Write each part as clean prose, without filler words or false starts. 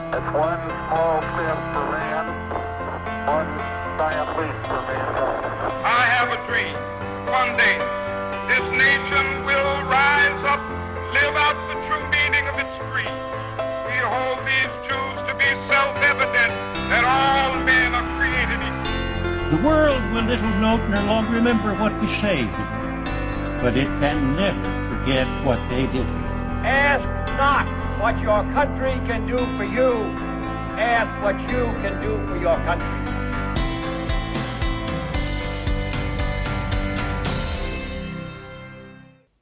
It's one small step for man, one giant leap for mankind. I have a dream. One day, this nation will rise up, live out the true meaning of its creed. We hold these truths to be self-evident, that all men are created equal. The world will little note no longer remember what we say, but it can never forget what they did. Ask not what your country can do for you. Ask what you can do for your country.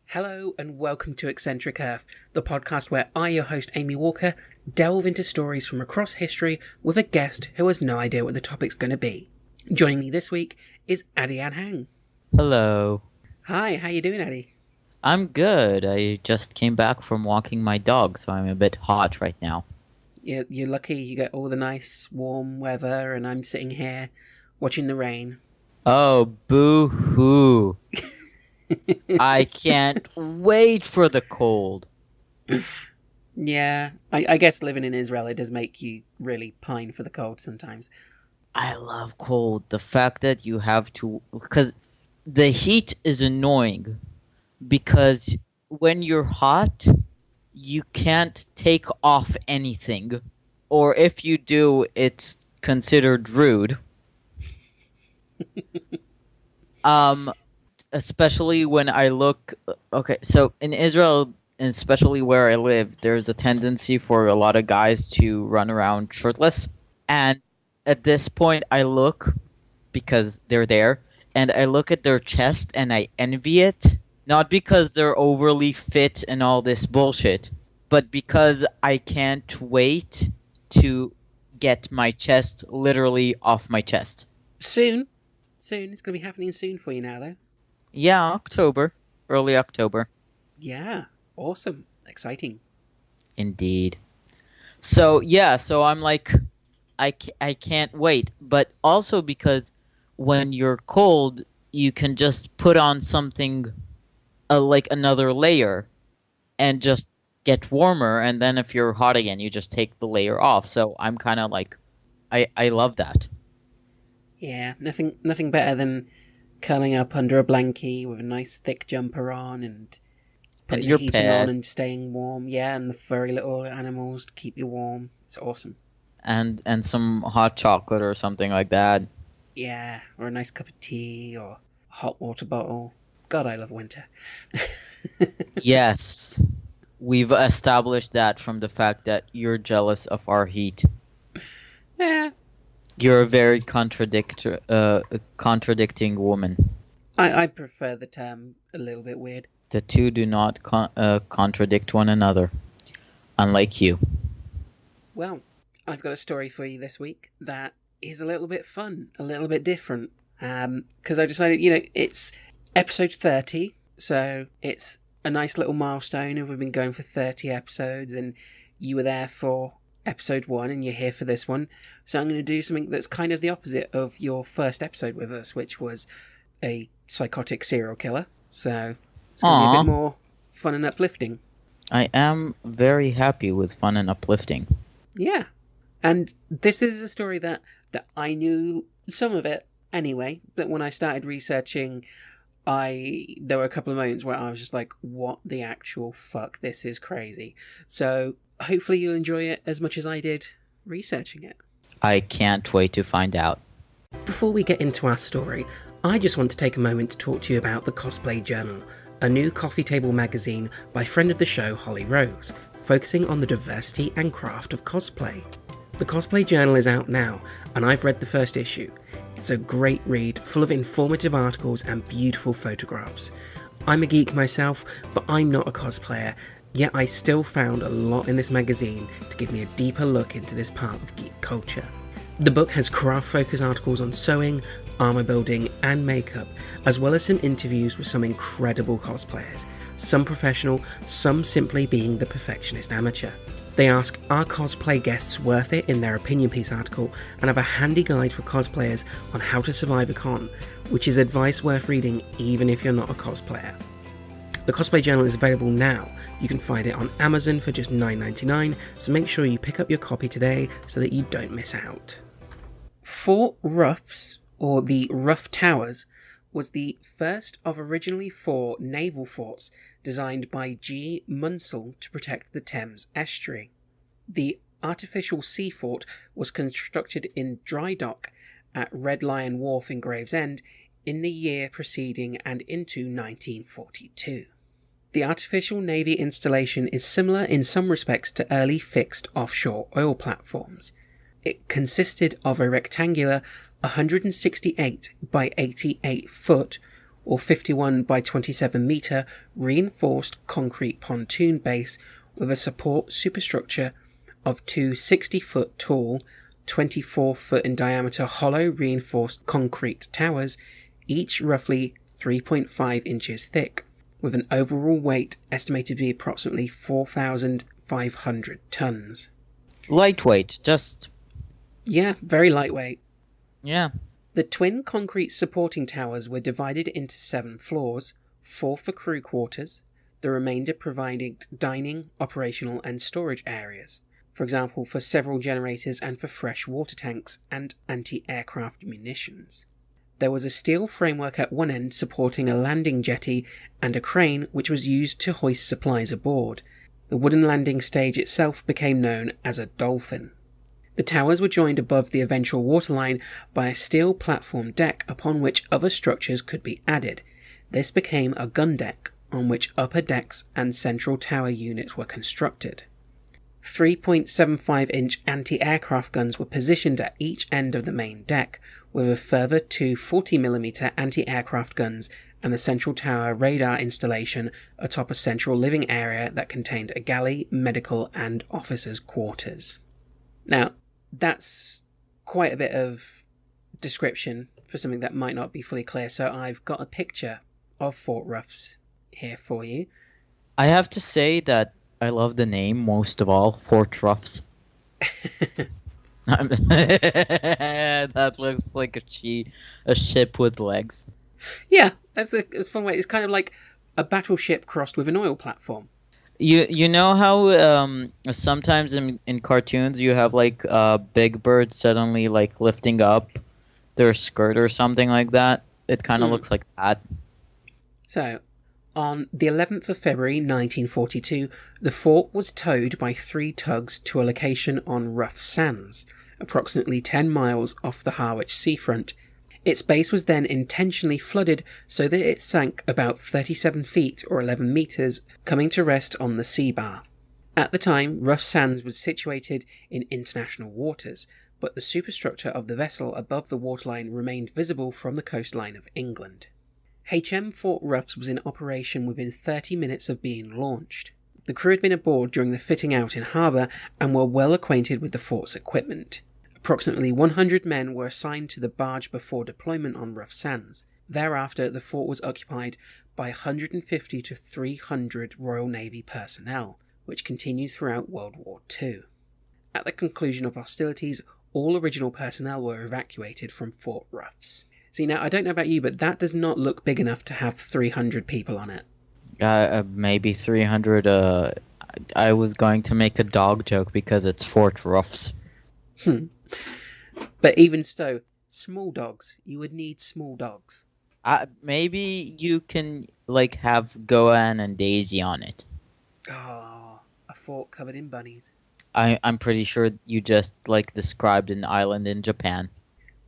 Hello and welcome to Eccentric Earth, the podcast where I, your host Amy Walker, delve into stories from across history with a guest who has no idea what the topic's going to be. Joining me this week is Adi Anhang. Hello. Hi, how you doing, Adi? I'm good. I just came back from walking my dog, so I'm a bit hot right now. You're lucky you get all the nice warm weather and I'm sitting here watching the rain. Oh, boo-hoo. I can't wait for the cold. Yeah, I guess living in Israel, it does make you really pine for the cold sometimes. I love cold. The fact that you have to... Because the heat is annoying. Because when you're hot, you can't take off anything. Or if you do, it's considered rude. Especially when I look... Okay, so in Israel, and especially where I live, there's a tendency for a lot of guys to run around shirtless. And at this point, I look, because they're there, and I look at their chest and I envy it. Not because they're overly fit and all this bullshit, but because I can't wait to get my chest literally off my chest. Soon. It's going to be happening soon for you now, though. Yeah, October. Early October. Yeah, awesome. Exciting. Indeed. So, yeah, so I'm like, I can't wait. But also because when you're cold, you can just put on something... like another layer and just get warmer, and then if you're hot again you just take the layer off. So I'm kind of like I love that. Yeah, nothing better than curling up under a blankie with a nice thick jumper on and putting the heating on and staying warm. Yeah, and the furry little animals to keep you warm. It's awesome. And some hot chocolate or something like that. Yeah, or a nice cup of tea or a hot water bottle. God, I love winter. Yes. We've established that from the fact that you're jealous of our heat. Yeah. You're a very contradicting woman. I prefer the term a little bit weird. The two do not contradict one another. Unlike you. Well, I've got a story for you this week that is a little bit fun, a little bit different. Because I decided, it's... Episode 30, so it's a nice little milestone, and we've been going for 30 episodes, and you were there for episode 1, and you're here for this one. So I'm going to do something that's kind of the opposite of your first episode with us, which was a psychotic serial killer. So it's going to be a bit more fun and uplifting. I am very happy with fun and uplifting. Yeah. And this is a story that I knew some of it anyway, but when I started researching... there were a couple of moments where I was just like, what the actual fuck, this is crazy. So hopefully you'll enjoy it as much as I did researching it. I can't wait to find out. Before we get into our story, I just want to take a moment to talk to you about the Cosplay Journal, a new coffee table magazine by friend of the show Holly Rose, focusing on the diversity and craft of cosplay. The Cosplay Journal is out now, and I've read the first issue. It's a great read, full of informative articles and beautiful photographs. I'm a geek myself, but I'm not a cosplayer, yet I still found a lot in this magazine to give me a deeper look into this part of geek culture. The book has craft-focused articles on sewing, armour building and makeup, as well as some interviews with some incredible cosplayers, some professional, some simply being the perfectionist amateur. They ask, are cosplay guests worth it in their opinion piece article, and have a handy guide for cosplayers on how to survive a con, which is advice worth reading even if you're not a cosplayer. The Cosplay Journal is available now. You can find it on Amazon for just $9.99, so make sure you pick up your copy today so that you don't miss out. Fort Ruffs, or the Ruff Towers, was the first of originally 4 naval forts designed by G. Munsell to protect the Thames estuary. The artificial sea fort was constructed in dry dock at Red Lion Wharf in Gravesend in the year preceding and into 1942. The artificial navy installation is similar in some respects to early fixed offshore oil platforms. It consisted of a rectangular 168 by 88 foot or 51 by 27 metre reinforced concrete pontoon base with a support superstructure of 2 60-foot tall, 24-foot in diameter hollow reinforced concrete towers, each roughly 3.5 inches thick, with an overall weight estimated to be approximately 4,500 tons. Lightweight, just... Yeah, very lightweight. Yeah. The twin concrete supporting towers were divided into 7 floors, 4 for crew quarters, the remainder providing dining, operational and storage areas, for example for several generators and for fresh water tanks and anti-aircraft munitions. There was a steel framework at one end supporting a landing jetty and a crane which was used to hoist supplies aboard. The wooden landing stage itself became known as a dolphin. The towers were joined above the eventual waterline by a steel platform deck upon which other structures could be added. This became a gun deck, on which upper decks and central tower units were constructed. 3.75-inch anti-aircraft guns were positioned at each end of the main deck, with a further 2 40mm anti-aircraft guns and the central tower radar installation atop a central living area that contained a galley, medical and officers' quarters. Now, that's quite a bit of description for something that might not be fully clear, so I've got a picture of Fort Ruffs here for you. I have to say that I love the name most of all, Fort Ruffs. That looks like a ship with legs. Yeah, that's a fun way. It's kind of like a battleship crossed with an oil platform. You know how sometimes in cartoons you have like Big Bird suddenly like lifting up their skirt or something like that? It kind of looks like that. So, on the 11th of February 1942, the fort was towed by 3 tugs to a location on Rough Sands, approximately 10 miles off the Harwich seafront. Its base was then intentionally flooded so that it sank about 37 feet or 11 metres, coming to rest on the sea bar. At the time, Rough Sands was situated in international waters, but the superstructure of the vessel above the waterline remained visible from the coastline of England. HM Fort Ruffs was in operation within 30 minutes of being launched. The crew had been aboard during the fitting out in harbour and were well acquainted with the fort's equipment. Approximately 100 men were assigned to the barge before deployment on Rough Sands. Thereafter, the fort was occupied by 150 to 300 Royal Navy personnel, which continued throughout World War II. At the conclusion of hostilities, all original personnel were evacuated from Fort Ruffs. See, now, I don't know about you, but that does not look big enough to have 300 people on it. Maybe 300, I was going to make a dog joke because it's Fort Ruffs. But even so, small dogs. You would need small dogs. Maybe you can, like, have Gohan and Daisy on it. Oh, a fort covered in bunnies. I'm pretty sure you just, like, described an island in Japan.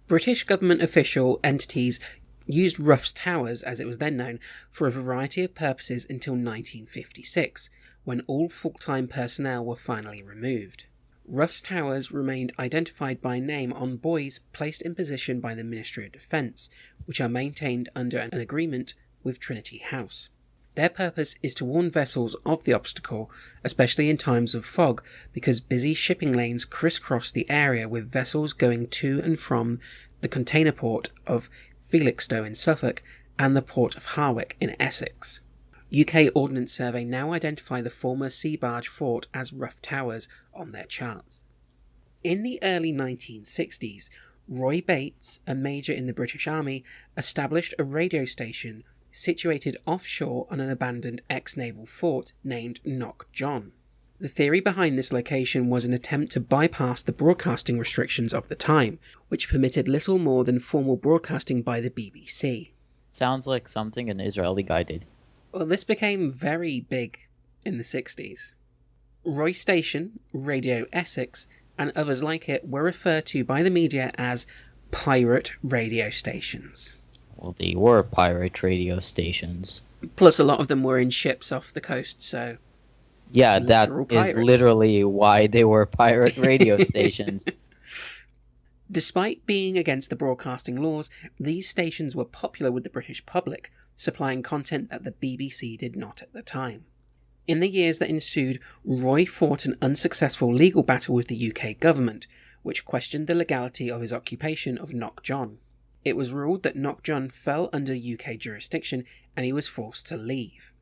British government official entities used Ruff's Towers, as it was then known, for a variety of purposes until 1956, when all full-time personnel were finally removed. Ruff's Towers remained identified by name on buoys placed in position by the Ministry of Defence, which are maintained under an agreement with Trinity House. Their purpose is to warn vessels of the obstacle, especially in times of fog, because busy shipping lanes crisscross the area with vessels going to and from the container port of Felixstowe in Suffolk and the port of Harwich in Essex. UK Ordnance Survey now identify the former sea barge fort as Rough Towers on their charts. In the early 1960s, Roy Bates, a major in the British Army, established a radio station situated offshore on an abandoned ex-naval fort named Knock John. The theory behind this location was an attempt to bypass the broadcasting restrictions of the time, which permitted little more than formal broadcasting by the BBC. Sounds like something an Israeli guy did. Well, this became very big in the 60s. Roy Station, Radio Essex, and others like it were referred to by the media as pirate radio stations. Well, they were pirate radio stations. Plus, a lot of them were in ships off the coast, so... Yeah, that literal is pirates. literally why they were pirate radio stations. Despite being against the broadcasting laws, these stations were popular with the British public, supplying content that the BBC did not at the time. In the years that ensued, Roy fought an unsuccessful legal battle with the UK government, which questioned the legality of his occupation of Knock John. It was ruled that Knock John fell under UK jurisdiction and he was forced to leave.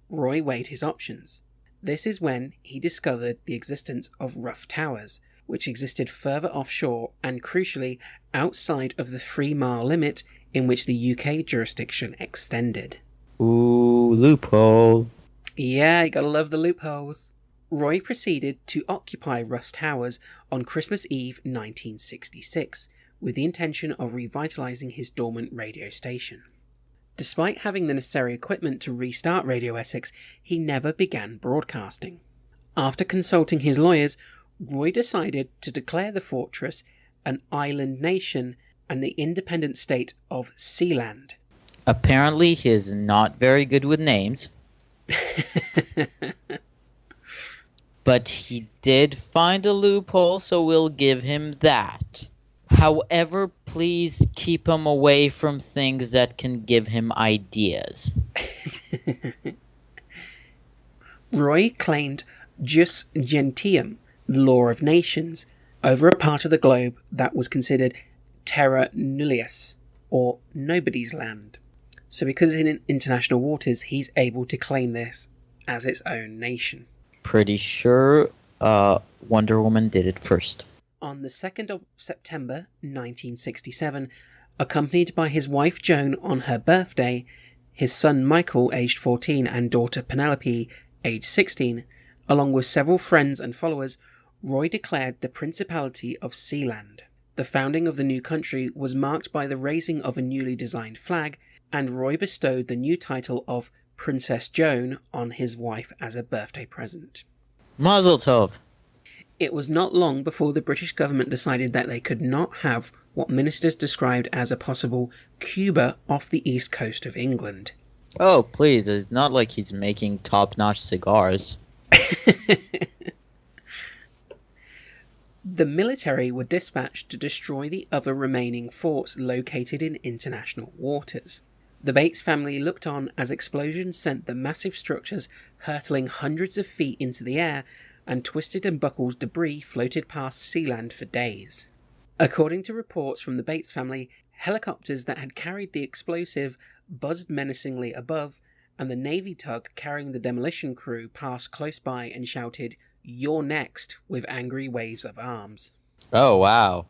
Roy weighed his options. This is when he discovered the existence of rough towers, which existed further offshore and, crucially, outside of the 3-mile limit in which the UK jurisdiction extended. Ooh, loophole. Yeah, you gotta love the loopholes. Roy proceeded to occupy Rough Towers on Christmas Eve 1966, with the intention of revitalising his dormant radio station. Despite having the necessary equipment to restart Radio Essex, he never began broadcasting. After consulting his lawyers, Roy decided to declare the fortress an island nation and the independent state of Sealand. Apparently, he is not very good with names. But he did find a loophole, so we'll give him that. However, please keep him away from things that can give him ideas. Roy claimed jus gentium, law of nations, over a part of the globe that was considered terra nullius, or nobody's land. So because it's in international waters, he's able to claim this as its own nation. Pretty sure Wonder Woman did it first. On the 2nd of September 1967, accompanied by his wife Joan on her birthday, his son Michael, aged 14, and daughter Penelope, aged 16, along with several friends and followers, Roy declared the Principality of Sealand. The founding of the new country was marked by the raising of a newly designed flag, and Roy bestowed the new title of Princess Joan on his wife as a birthday present. Mazel tov. It was not long before the British government decided that they could not have what ministers described as a possible Cuba off the east coast of England. Oh, please, it's not like he's making top-notch cigars. The military were dispatched to destroy the other remaining forts located in international waters. The Bates family looked on as explosions sent the massive structures hurtling hundreds of feet into the air, and twisted and buckled debris floated past Sealand for days. According to reports from the Bates family, helicopters that had carried the explosive buzzed menacingly above, and the Navy tug carrying the demolition crew passed close by and shouted, "You're next," with angry waves of arms. Oh, wow.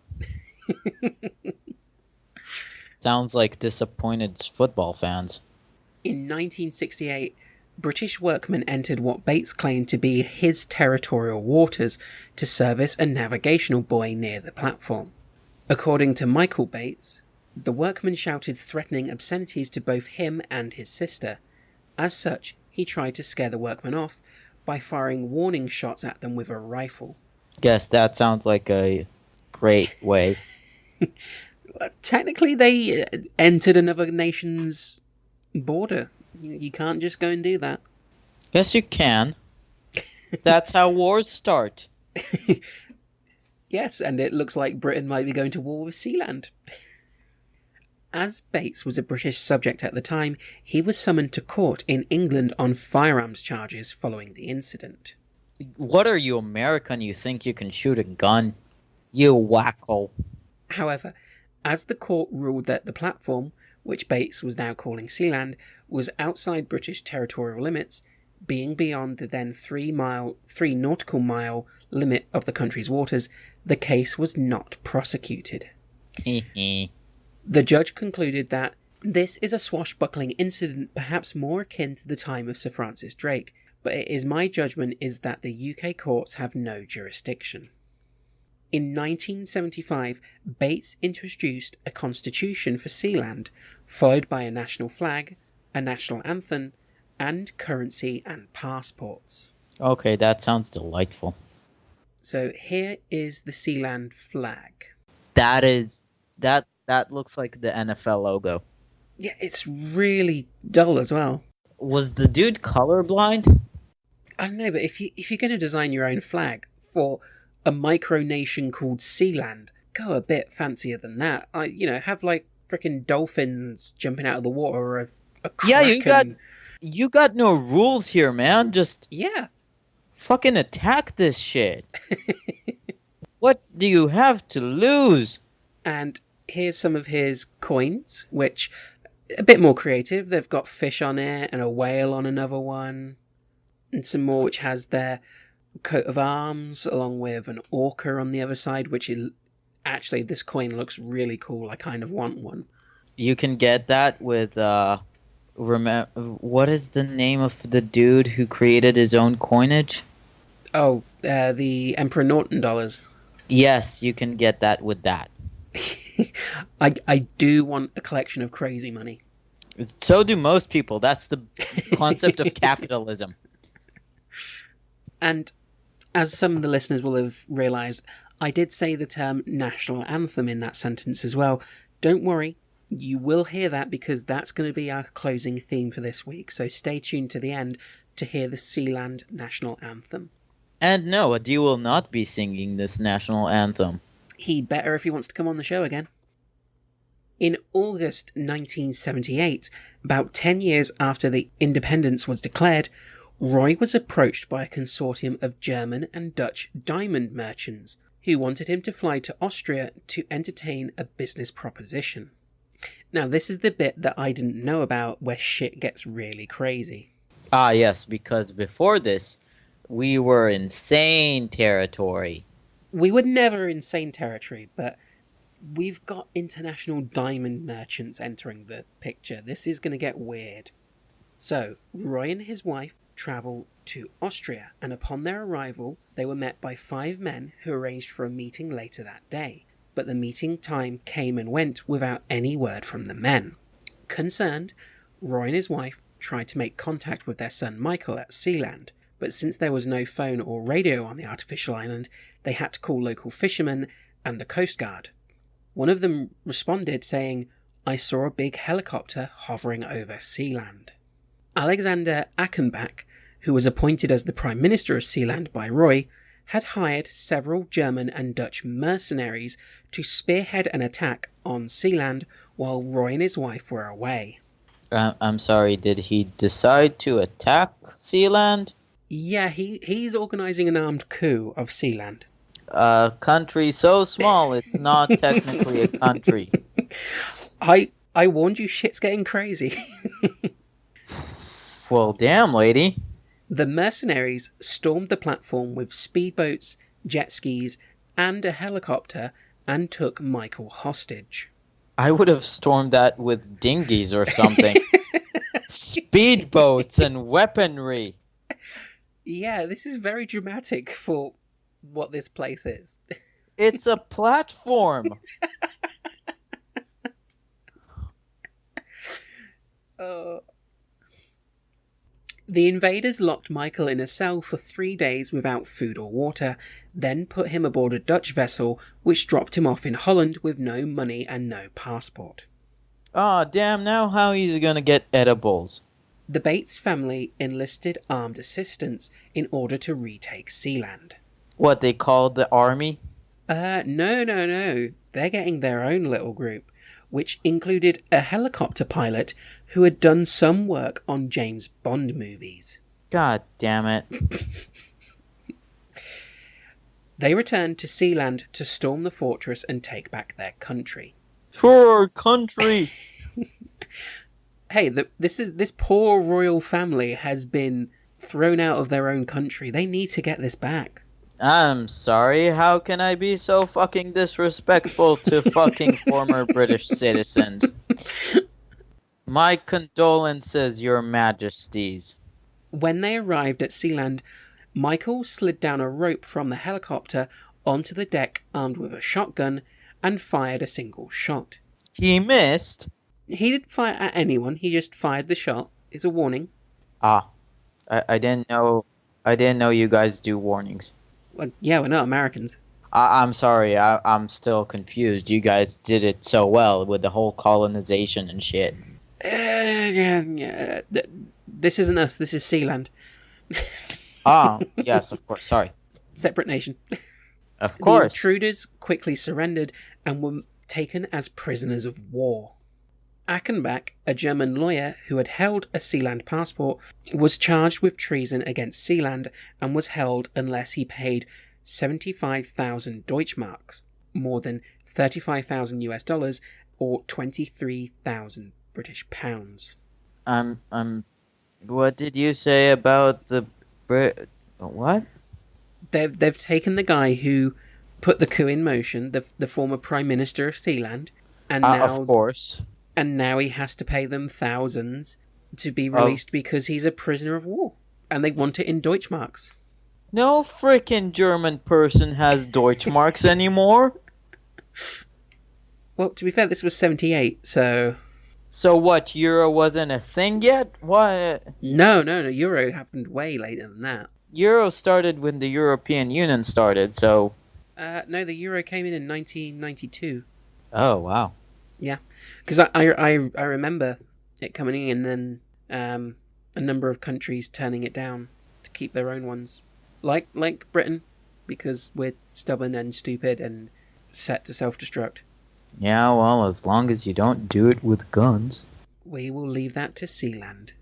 Sounds like disappointed football fans. In 1968, British workmen entered what Bates claimed to be his territorial waters to service a navigational buoy near the platform. According to Michael Bates, the workmen shouted threatening obscenities to both him and his sister. As such, he tried to scare the workmen off by firing warning shots at them with a rifle. Guess that sounds like a great way. Technically, they entered another nation's border. You can't just go and do that. Yes, you can. That's how wars start. Yes, and it looks like Britain might be going to war with Sealand. As Bates was a British subject at the time, he was summoned to court in England on firearms charges following the incident. What are you, American? You think you can shoot a gun? You wacko. However, as the court ruled that the platform, which Bates was now calling Sealand, was outside British territorial limits, being beyond the then 3 nautical mile limit of the country's waters, the case was not prosecuted. The judge concluded that This is a swashbuckling incident perhaps more akin to the time of Sir Francis Drake, but it is my judgment is that the UK courts have no jurisdiction. In 1975, Bates introduced a constitution for Sealand, followed by a national flag, a national anthem, and currency and passports. Okay, that sounds delightful. So here is the Sealand flag. That looks like the NFL logo. Yeah, it's really dull as well. Was the dude colorblind? I don't know, but if you're going to design your own flag for a micronation called Sealand, go a bit fancier than that. Have like freaking dolphins jumping out of the water or a kraken. You got no rules here, man. Just fucking attack this shit. What do you have to lose? And here's some of his coins, which a bit more creative. They've got fish on it and a whale on another one, and some more which has their coat of arms along with an orca on the other side, which is actually, this coin looks really cool. I kind of want one. You can get that with what is the name of the dude who created his own coinage? Oh, the Emperor Norton dollars. Yes, you can get that with that. I do want a collection of crazy money. So do most people. That's the concept of capitalism. And as some of the listeners will have realised, I did say the term national anthem in that sentence as well. Don't worry, you will hear that because that's going to be our closing theme for this week. So stay tuned to the end to hear the Sealand national anthem. And no, Adi will not be singing this national anthem. He'd better if he wants to come on the show again. In August 1978, about 10 years after the independence was declared, Roy was approached by a consortium of German and Dutch diamond merchants who wanted him to fly to Austria to entertain a business proposition. Now, this is the bit that I didn't know about where shit gets really crazy. Ah, yes, because before this, we were insane territory. We were never insane territory, but we've got international diamond merchants entering the picture. This is going to get weird. So, Roy and his wife travel to Austria, and upon their arrival, they were met by 5 men who arranged for a meeting later that day. But the meeting time came and went without any word from the men. Concerned, Roy and his wife tried to make contact with their son Michael at Sealand, but since there was no phone or radio on the artificial island, they had to call local fishermen and the Coast Guard. One of them responded saying, "I saw a big helicopter hovering over Sealand." Alexander Achenbach, who was appointed as the Prime Minister of Sealand by Roy, had hired several German and Dutch mercenaries to spearhead an attack on Sealand while Roy and his wife were away. I'm sorry, did he decide to attack Sealand? Yeah, he's organising an armed coup of Sealand. A country so small it's not technically a country. I warned you, shit's getting crazy. Well, damn, lady. The mercenaries stormed the platform with speedboats, jet skis, and a helicopter and took Michael hostage. I would have stormed that with dinghies or something. Speedboats and weaponry. Yeah, this is very dramatic for what this place is. It's a platform. The invaders locked Michael in a cell for 3 days without food or water, then put him aboard a Dutch vessel which dropped him off in Holland with no money and no passport. Aw, damn, now how he's gonna get edibles? The Bates family enlisted armed assistance in order to retake Sealand. What, they called the army? No. They're getting their own little group, which included a helicopter pilot who had done some work on James Bond movies. God damn it. They returned to Sealand to storm the fortress and take back their country. For our country! Hey, this poor royal family has been thrown out of their own country. They need to get this back. I'm sorry, how can I be so fucking disrespectful to fucking former British citizens? My condolences, your majesties. When they arrived at Sealand, Michael slid down a rope from the helicopter onto the deck armed with a shotgun and fired a single shot. He missed? He didn't fire at anyone, he just fired the shot. It's a warning. Ah, I didn't know. I didn't know you guys do warnings. Well, yeah, we're not Americans. I'm sorry. I'm still confused. You guys did it so well with the whole colonization and shit. Yeah. This isn't us. This is Sealand. Ah, yes, of course. Sorry. Separate nation. Of course. The intruders quickly surrendered and were taken as prisoners of war. Achenbach, a German lawyer who had held a Sealand passport, was charged with treason against Sealand and was held unless he paid 75,000 Deutschmarks, more than 35,000 US dollars, or 23,000 British pounds. What did you say about the what? They've taken the guy who put the coup in motion, the former Prime Minister of Sealand, and now, of course. And now he has to pay them thousands to be released because he's a prisoner of war, and they want it in Deutschmarks. No frickin' German person has Deutschmarks anymore. Well, to be fair, this was 78, so... So what, Euro wasn't a thing yet? What? No, Euro happened way later than that. Euro started when the European Union started, so... No, the Euro came in 1992. Oh, wow. Yeah, because I remember it coming in and then a number of countries turning it down to keep their own ones. Like Britain, because we're stubborn and stupid and set to self-destruct. Yeah, well, as long as you don't do it with guns. We will leave that to Sealand.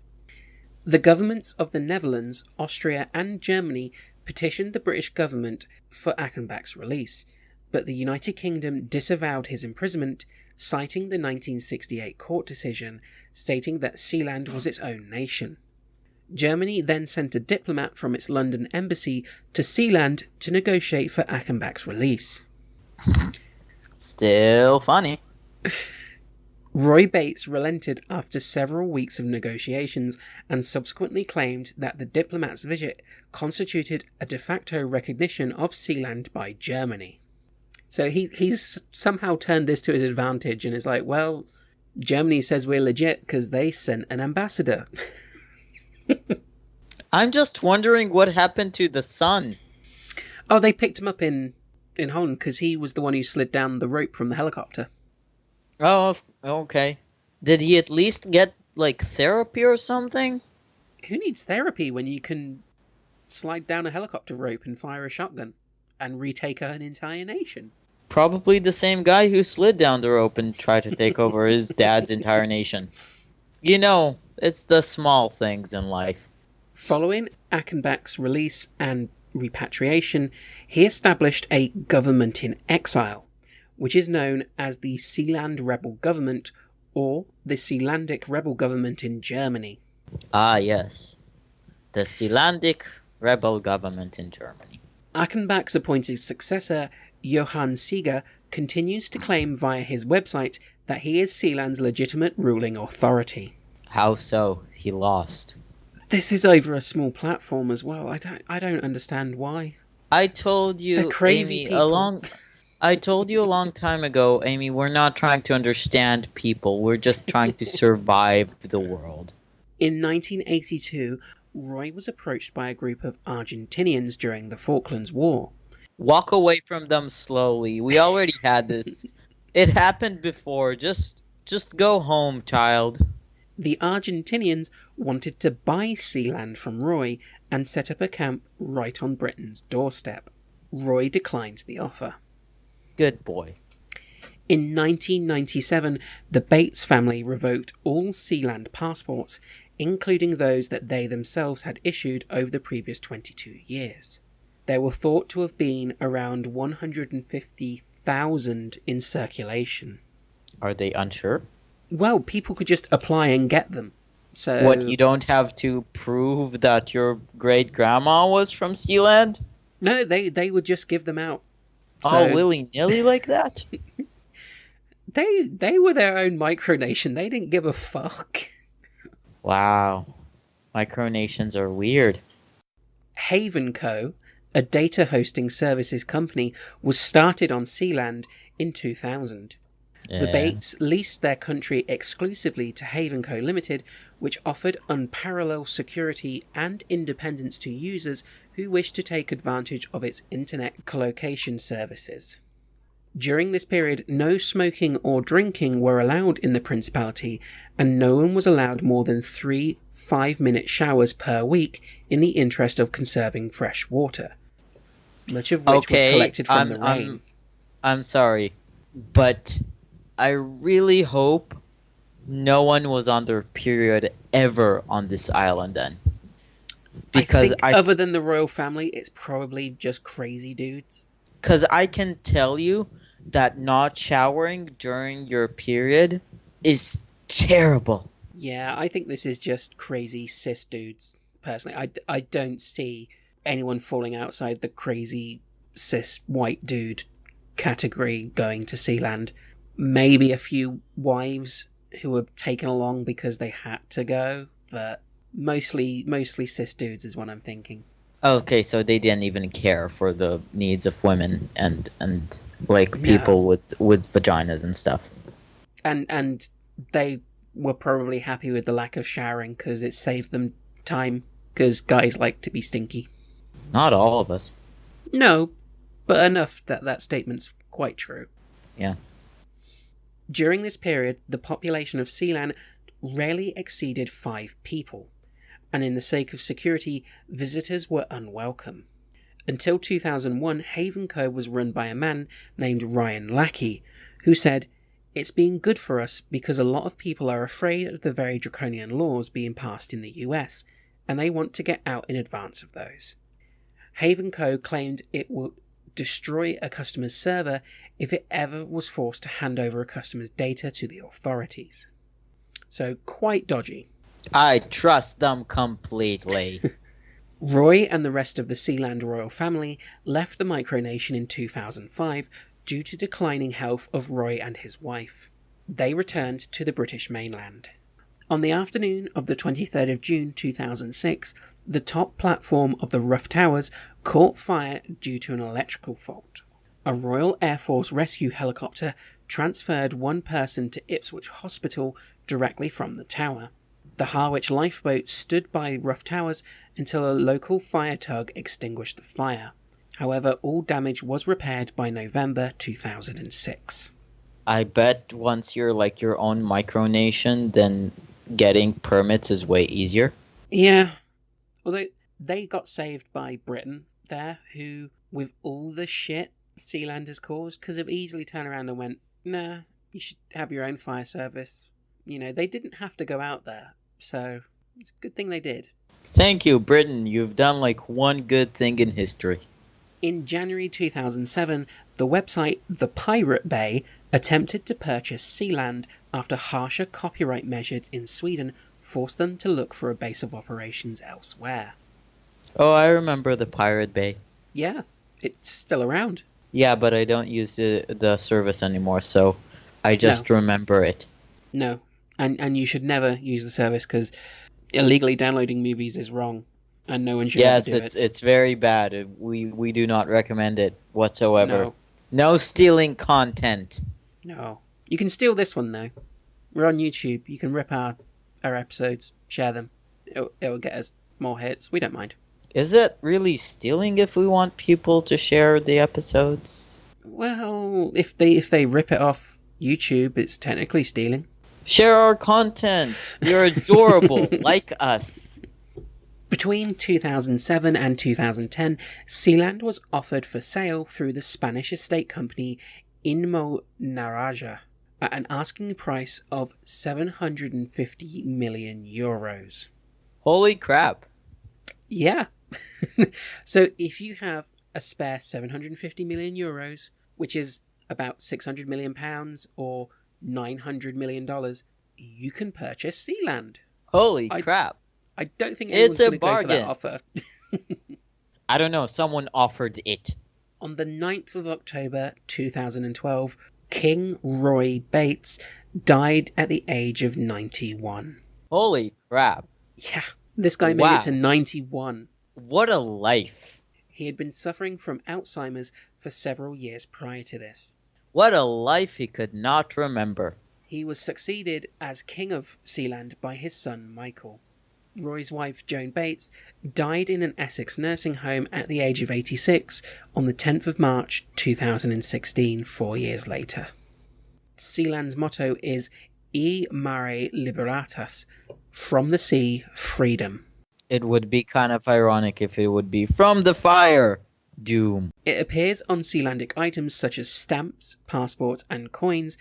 The governments of the Netherlands, Austria and Germany petitioned the British government for Achenbach's release, but the United Kingdom disavowed his imprisonment, citing the 1968 court decision stating that Sealand was its own nation. Germany then sent a diplomat from its London embassy to Sealand to negotiate for Achenbach's release. Still funny. Roy Bates relented after several weeks of negotiations and subsequently claimed that the diplomat's visit constituted a de facto recognition of Sealand by Germany. So he's somehow turned this to his advantage and is like, well, Germany says we're legit because they sent an ambassador. I'm just wondering what happened to the son. Oh, they picked him up in Holland because he was the one who slid down the rope from the helicopter. Oh, okay. Did he at least get, like, therapy or something? Who needs therapy when you can slide down a helicopter rope and fire a shotgun and retake an entire nation? Probably the same guy who slid down the rope and tried to take over his dad's entire nation. You know, it's the small things in life. Following Achenbach's release and repatriation, he established a government in exile, which is known as the Sealand Rebel Government, or the Sealandic Rebel Government in Germany. Ah, yes. The Sealandic Rebel Government in Germany. Achenbach's appointed successor, Johann Seeger, continues to claim via his website that he is Sealand's legitimate ruling authority. How so? He lost. This is over a small platform as well. I don't understand why. I told you, the crazy Amy, people. I told you a long time ago, Amy, we're not trying to understand people. We're just trying to survive the world. In 1982, Roy was approached by a group of Argentinians during the Falklands War. Walk away from them slowly. We already had this. It happened before. Just go home, child. The Argentinians wanted to buy Sealand from Roy and set up a camp right on Britain's doorstep. Roy declined the offer. Good boy. In 1997, the Bates family revoked all Sealand passports, including those that they themselves had issued over the previous 22 years. There were thought to have been around 150,000 in circulation. Are they unsure? Well, people could just apply and get them. So What, you don't have to prove that your great-grandma was from Sealand? No, they would just give them out. Oh, willy-nilly like that? They were their own micronation. They didn't give a fuck. Wow. Micronations are weird. Haven Co., a data hosting services company, was started on Sealand in 2000. Yeah. The Bates leased their country exclusively to Haven Co. Limited, which offered unparalleled security and independence to users who wished to take advantage of its internet colocation services. During this period, no smoking or drinking were allowed in the Principality, and no one was allowed more than 3 5-minute showers per week in the interest of conserving fresh water, much of which was collected from the rain. I'm sorry, but I really hope no one was on their period ever on this island then. Because I think other than the royal family, it's probably just crazy dudes. Because I can tell you that not showering during your period is terrible. Yeah, I think this is just crazy cis dudes, personally. I don't see anyone falling outside the crazy cis white dude category going to Sealand. Maybe a few wives who were taken along because they had to go, but mostly cis dudes is what I'm thinking. Okay, so they didn't even care for the needs of women and like people with vaginas and stuff. And they were probably happy with the lack of showering because it saved them time, because guys like to be stinky. Not all of us. No, but enough that statement's quite true. Yeah. During this period, the population of Sealand rarely exceeded 5 people, and in the sake of security, visitors were unwelcome. Until 2001, Haven Co. was run by a man named Ryan Lackey, who said, "It's been good for us because a lot of people are afraid of the very draconian laws being passed in the US, and they want to get out in advance of those." Haven Co. claimed it would destroy a customer's server if it ever was forced to hand over a customer's data to the authorities. So, quite dodgy. I trust them completely. Roy and the rest of the Sealand royal family left the micronation in 2005 due to declining health of Roy and his wife. They returned to the British mainland. On the afternoon of the 23rd of June 2006, the top platform of the Rough Towers caught fire due to an electrical fault. A Royal Air Force rescue helicopter transferred one person to Ipswich Hospital directly from the tower. The Harwich lifeboat stood by Rough Towers until a local fire tug extinguished the fire. However, all damage was repaired by November 2006. I bet once you're like your own micronation, then getting permits is way easier. Yeah. Although they got saved by Britain there, who, with all the shit Sealand has caused, could have easily turned around and went, "Nah, you should have your own fire service." You know, they didn't have to go out there, so it's a good thing they did. Thank you, Britain. You've done like one good thing in history. In January 2007, the website The Pirate Bay attempted to purchase Sealand after harsher copyright measures in Sweden forced them to look for a base of operations elsewhere. Oh, I remember the Pirate Bay. Yeah, it's still around. Yeah, but I don't use the service anymore, so I just remember it. No, and you should never use the service because illegally downloading movies is wrong, and no one should ever do it. Yes, it's very bad. We do not recommend it whatsoever. No. No stealing content. No. You can steal this one, though. We're on YouTube. You can rip our episodes, share them. It'll get us more hits. We don't mind. Is it really stealing if we want people to share the episodes? Well, if they rip it off YouTube, it's technically stealing. Share our content. You're adorable, like us. Between 2007 and 2010, Sealand was offered for sale through the Spanish estate company Inmo Naraja at an asking price of 750 million euros. Holy crap. Yeah. So if you have a spare 750 million euros, which is about 600 million pounds or $900 million, you can purchase Sealand. Holy crap. I don't think anyone's going to go for that bargain. offer. I don't know. Someone offered it. On the 9th of October 2012, King Roy Bates died at the age of 91. Holy crap. Yeah, this guy made it to 91. What a life. He had been suffering from Alzheimer's for several years prior to this. What a life he could not remember. He was succeeded as King of Sealand by his son Michael. Roy's wife, Joan Bates, died in an Essex nursing home at the age of 86 on the 10th of March 2016, 4 years later. Sealand's motto is E Mare Liberatas, from the sea, freedom. It would be kind of ironic if it would be from the fire, doom. It appears on Sealandic items such as stamps, passports and coins,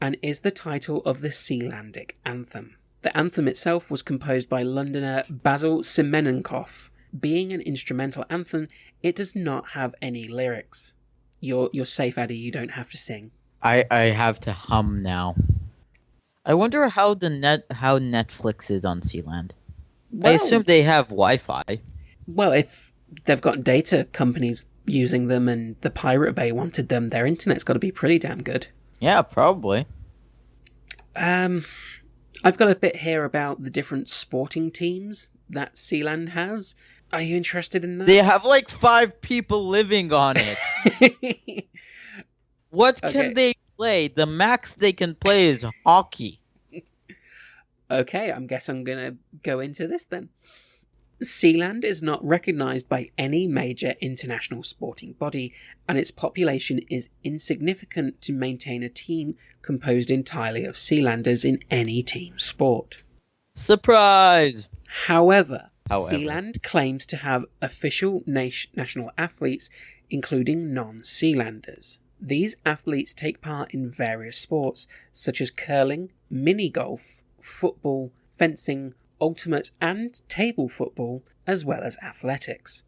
and is the title of the Sealandic anthem. The anthem itself was composed by Londoner Basil Simeonenkoff. Being an instrumental anthem, it does not have any lyrics. You're safe, Adi, you don't have to sing. I have to hum now. I wonder how Netflix is on Sealand. Well, I assume they have Wi-Fi. Well, if they've got data companies using them and the Pirate Bay wanted them, their internet's got to be pretty damn good. Yeah, probably. I've got a bit here about the different sporting teams that Sealand has. Are you interested in that? They have like 5 people living on it. What can they play? The max they can play is hockey. Okay, I guess I'm going to go into this then. Sealand is not recognised by any major international sporting body, and its population is insignificant to maintain a team composed entirely of Sealanders in any team sport. Surprise! However, Sealand claims to have official national athletes, including non-Sealanders. These athletes take part in various sports, such as curling, mini-golf, football, fencing, ultimate and table football, as well as athletics.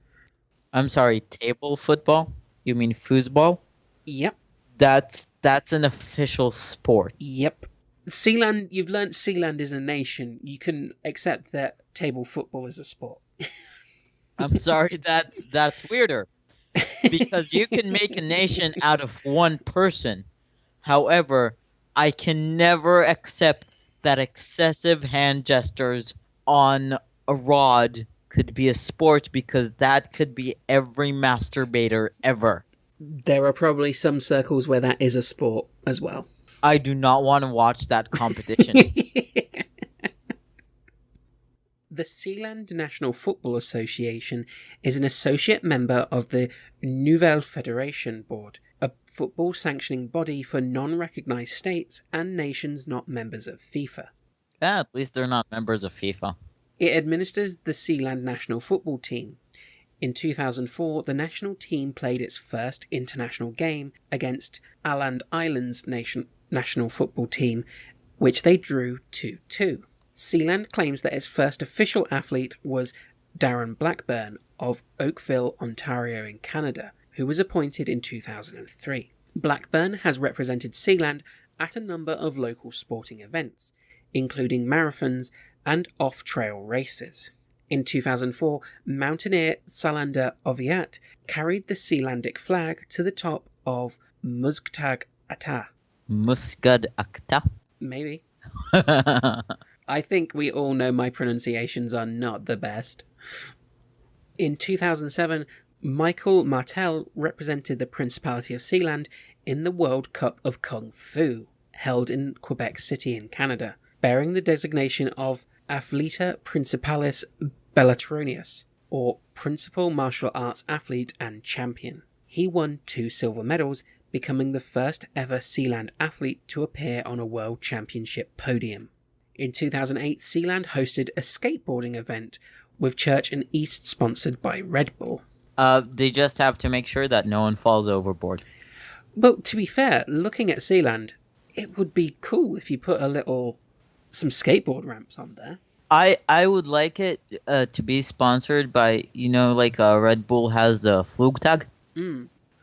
I'm sorry, table football? You mean foosball? Yep. That's an official sport. Yep. Sealand, you've learnt Sealand is a nation. You can accept that table football is a sport. I'm sorry, that's weirder. Because you can make a nation out of one person. However, I can never accept that excessive hand gestures on a rod could be a sport, because that could be every masturbator ever. There are probably some circles where that is a sport as well. I do not want to watch that competition. The Sealand National Football Association is an associate member of the Nouvelle Fédération Board, a football sanctioning body for non-recognised states and nations not members of FIFA. Yeah, at least they're not members of FIFA. It administers the Sealand national football team. In 2004, the national team played its first international game against Åland Islands national football team, which they drew 2-2. Sealand claims that its first official athlete was Darren Blackburn of Oakville, Ontario in Canada, who was appointed in 2003. Blackburn has represented Sealand at a number of local sporting events, including marathons and off-trail races. In 2004, mountaineer Salander Oviat carried the Sealandic flag to the top of Musktag Ata. Musgad Akta? Maybe. I think we all know my pronunciations are not the best. In 2007, Michael Martel represented the Principality of Sealand in the World Cup of Kung Fu, held in Quebec City in Canada, bearing the designation of Athleta Principalis Bellatronius, or Principal Martial Arts Athlete and Champion. He won 2 silver medals, becoming the first ever Sealand athlete to appear on a World Championship podium. In 2008, Sealand hosted a skateboarding event with Church and East sponsored by Red Bull. They just have to make sure that no one falls overboard. Well, to be fair, looking at Sealand, it would be cool if you put some skateboard ramps on there. I would like it to be sponsored by, like Red Bull has the Flugtag.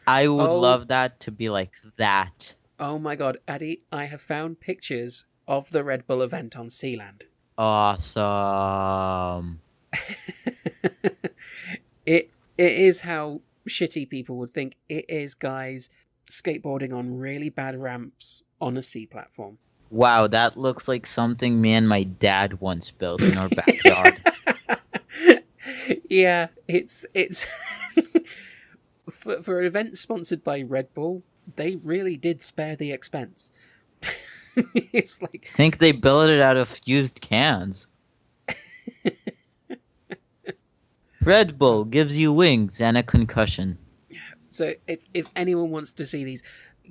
I would love that to be like that. Oh my god, Adi, I have found pictures of the Red Bull event on Sealand. Awesome. It is how shitty people would think it is, guys. skateboarding on really bad ramps on a sea platform. Wow, that looks like something me and my dad once built in our backyard. Yeah, it's for an event sponsored by Red Bull, they really did spare the expense. It's like, I think they built it out of used cans. Red Bull gives you wings and a concussion. so if anyone wants to see these,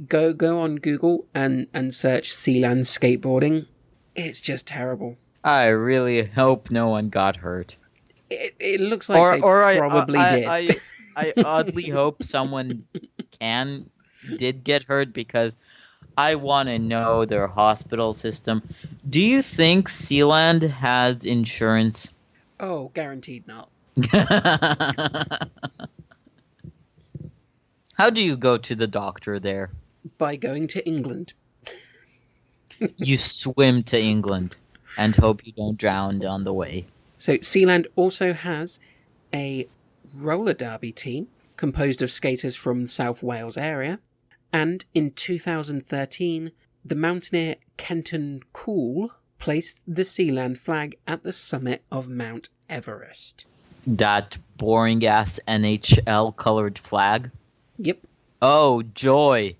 go on Google and search Sealand skateboarding. It's just terrible. I really hope no one got hurt. It looks like they probably did. I oddly hope someone did get hurt, because I want to know their hospital system. Do you think Sealand has insurance? Oh, guaranteed not. How do you go to the doctor there? By going to England. You swim to England and hope you don't drown on the way. So Sealand also has a roller derby team composed of skaters from the South Wales area. And in 2013, the mountaineer Kenton Cool placed the Sealand flag at the summit of Mount Everest. That boring-ass NHL-colored flag? Yep. Oh, joy.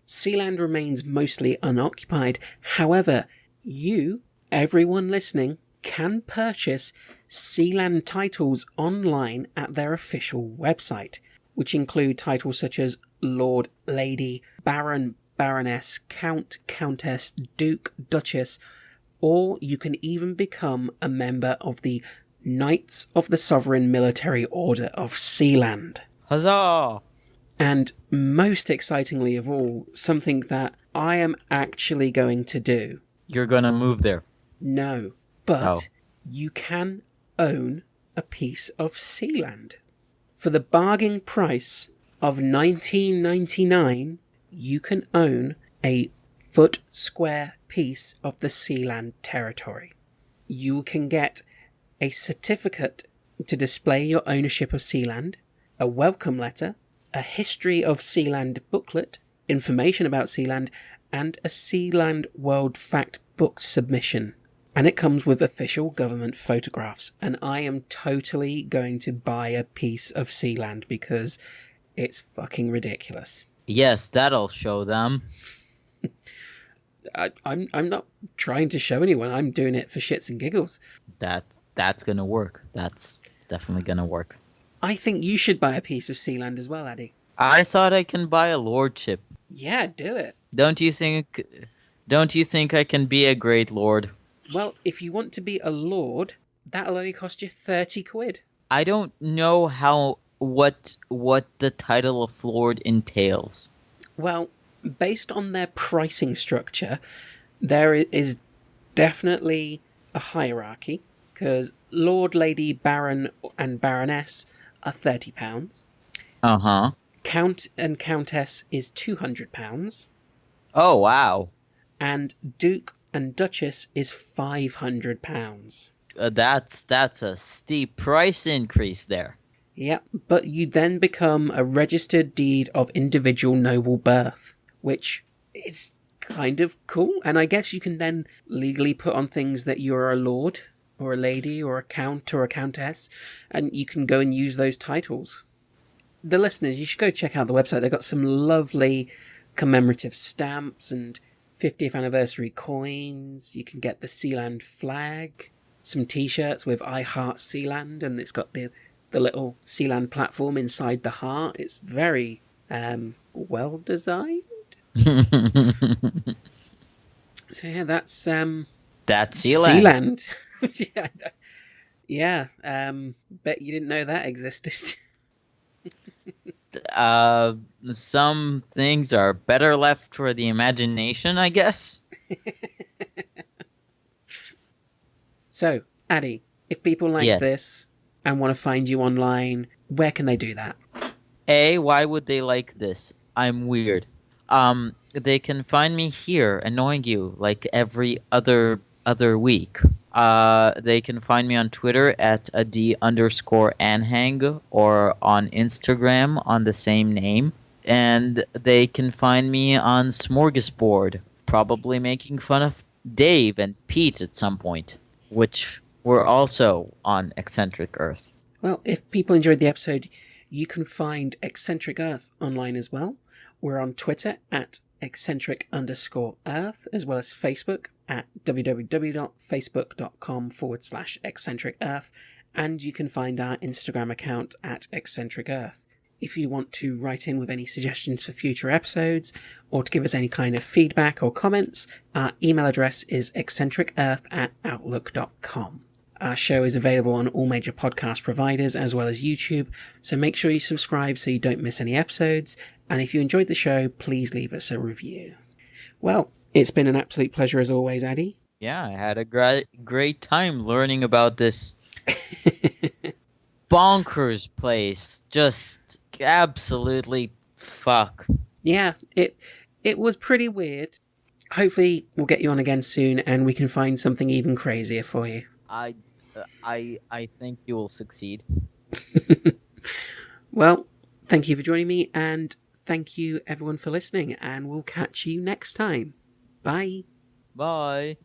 Sealand remains mostly unoccupied. However, you, everyone listening, can purchase Sealand titles online at their official website, which include titles such as Lord, Lady, Baron, Baroness, Count, Countess, Duke, Duchess, or you can even become a member of the Knights of the Sovereign Military Order of Sealand. Huzzah! And most excitingly of all, something that I am actually going to do. You're gonna move there. No, but you can own a piece of Sealand. For the bargain price of $19.99, you can own a foot square piece of the Sealand territory. You can get a certificate to display your ownership of Sealand, a welcome letter, a history of Sealand booklet, information about Sealand, and a Sealand World Fact Book submission. And it comes with official government photographs. And I am totally going to buy a piece of Sealand because it's fucking ridiculous. Yes, that'll show them. I'm not trying to show anyone. I'm doing it for shits and giggles. That's gonna work. That's definitely gonna work. I think you should buy a piece of Sealand as well, Adi. I thought I can buy a lordship. Yeah, do it. Don't you think I can be a great lord? Well, if you want to be a lord, that'll only cost you 30 quid. I don't know what the title of lord entails. Well, based on their pricing structure, there is definitely a hierarchy, because Lord, Lady, Baron and Baroness are £30. Uh-huh. Count and Countess is £200. Oh, wow. And Duke and Duchess is £500. That's a steep price increase there. Yep, but you then become a registered deed of individual noble birth, which is kind of cool. And I guess you can then legally put on things that you're a lord or a lady or a count or a countess, and you can go and use those titles. The listeners, you should go check out the website. They've got some lovely commemorative stamps and 50th anniversary coins. You can get the Sealand flag, some t-shirts with I Heart Sealand, and it's got the little Sealand platform inside the heart. It's very well designed. So yeah, that's Sealand. Yeah. Bet you didn't know that existed. Some things are better left for the imagination, I guess. So, Adi, if people like this and want to find you online, where can they do that? Why would they like this? I'm weird. They can find me here, annoying you like every other week. They can find me on Twitter at Adi_Anhang or on Instagram on the same name and they can find me on Smorgasbord, probably making fun of Dave and Pete at some point, which were also on Eccentric Earth. Well, if people enjoyed the episode, you can find Eccentric Earth online as well. We're on Twitter at eccentric_earth, as well as Facebook at www.facebook.com/eccentric earth, and you can find our Instagram account at eccentric earth. If you want to write in with any suggestions for future episodes, or to give us any kind of feedback or comments, our email address is eccentricearth@outlook.com. Our show is available on all major podcast providers as well as YouTube, so make sure you subscribe so you don't miss any episodes, and if you enjoyed the show, please leave us a review. Well, it's been an absolute pleasure as always, Adi. Yeah, I had a great time learning about this bonkers place. Just absolutely fuck. Yeah, it was pretty weird. Hopefully we'll get you on again soon and we can find something even crazier for you. I think you will succeed. Well, thank you for joining me, and thank you everyone for listening, and we'll catch you next time. Bye. Bye.